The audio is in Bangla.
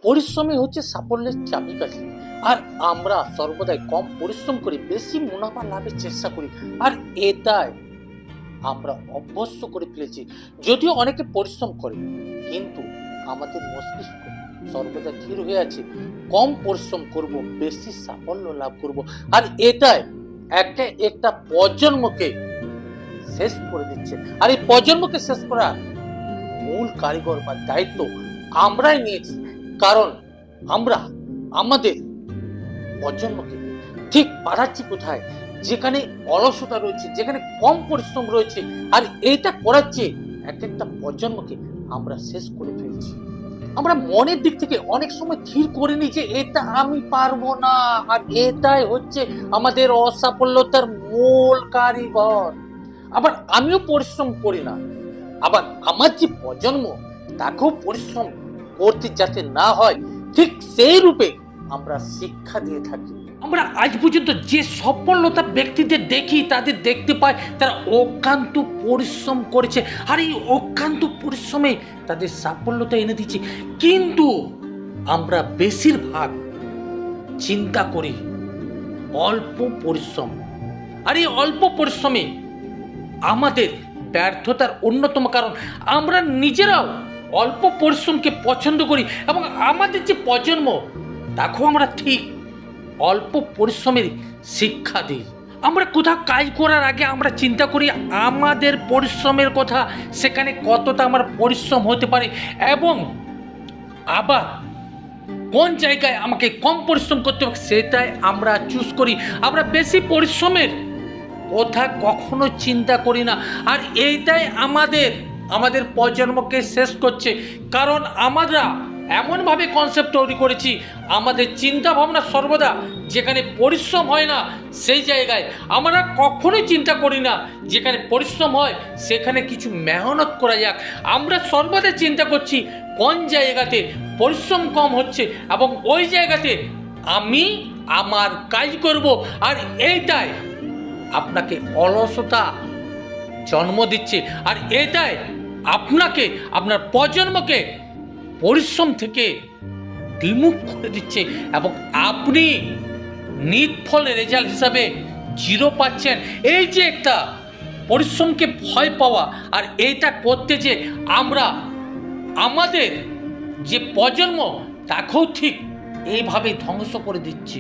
পরিশ্রমই হচ্ছে সাফল্যের চাবিকাঠি। আর আমরা সর্বদাই কম পরিশ্রম করে বেশি মুনাফা লাভের চেষ্টা করি, আর এটাই আমরা অভ্যস্ত করে ফেলেছি। যদিও অনেকে পরিশ্রম করে, কিন্তু আমাদের মস্তিষ্ক সর্বদা স্থির হয়ে আছে, কম পরিশ্রম করব, বেশি সাফল্য লাভ করব। আর এটাই একটা একটা প্রজন্মকে শেষ করে দিচ্ছে। আর এই প্রজন্মকে শেষ করার মূল কারিগর বা দায়িত্ব আমরাই নিয়েছি। কারণ আমরা আমাদের প্রজন্মকে ঠিক পাঠাচ্ছি কোথায়, যেখানে অলসতা রয়েছে, যেখানে কম পরিশ্রম রয়েছে। আর এইটা করাচ্ছে এক একটা প্রজন্মকে আমরা শেষ করে ফেলছি। আমরা মনের দিক থেকে অনেক সময় স্থির করে নিই যে এটা আমি পারবো না, আর এটাই হচ্ছে আমাদের অসাফল্যতার মূল কারিগর। আবার আমিও পরিশ্রম করি না, আবার আমার যে প্রজন্ম তাকেও পরিশ্রম করতে যাতে না হয়, ঠিক সেই রূপে আমরা শিক্ষা দিয়ে থাকি। আমরা আজ পর্যন্ত যে সফলতা ব্যক্তিদের দেখি, তাদের দেখতে পাই তারা অক্লান্ত পরিশ্রম করেছে, আর এই অক্লান্ত পরিশ্রমে তাদের সাফল্যতা এনে দিচ্ছে। কিন্তু আমরা বেশিরভাগ চিন্তা করি অল্প পরিশ্রম, আর এই অল্প পরিশ্রমে আমাদের ব্যর্থতার অন্যতম কারণ আমরা নিজেরাও অল্প পরিশ্রমকে পছন্দ করি, এবং আমাদের যে প্রজন্ম তাকেও আমরা ঠিক অল্প পরিশ্রমের শিক্ষা দিই। আমরা কোথাও কাজ করার আগে আমরা চিন্তা করি আমাদের পরিশ্রমের কথা, সেখানে কতটা আমার পরিশ্রম হতে পারে, এবং আবার কোন জায়গায় আমাকে কম পরিশ্রম করতে হবে সেটাই আমরা চুজ করি। আমরা বেশি পরিশ্রমের কথা কখনো চিন্তা করি না, আর এইটাই আমাদের প্রজন্মকে শেষ করছে। কারণ আমরা এমনভাবে কনসেপ্ট তৈরি করেছি, আমাদের চিন্তা ভাবনা সর্বদা যেখানে পরিশ্রম হয় না সেই জায়গায়। আমরা কখনোই চিন্তা করি না যেখানে পরিশ্রম হয় সেখানে কিছু মেহনত করা যাক। আমরা সর্বদা চিন্তা করছি কোন জায়গাতে পরিশ্রম কম হচ্ছে, এবং ওই জায়গাতে আমি আমার কাজ করব। আর এইটাই আপনাকে অলসতা জন্ম দিচ্ছে, আর এটাই আপনাকে আপনার প্রজন্মকে পরিশ্রম থেকে বিমুখ করে দিচ্ছে, এবং আপনি নিটফল রেজাল্ট হিসাবে 0 পাচ্ছেন। এই যে একটা পরিশ্রমকে ভয় পাওয়া, আর এইটা করতে যে আমরা আমাদের যে প্রজন্ম তাকেও ঠিক এইভাবে ধ্বংস করে দিচ্ছি।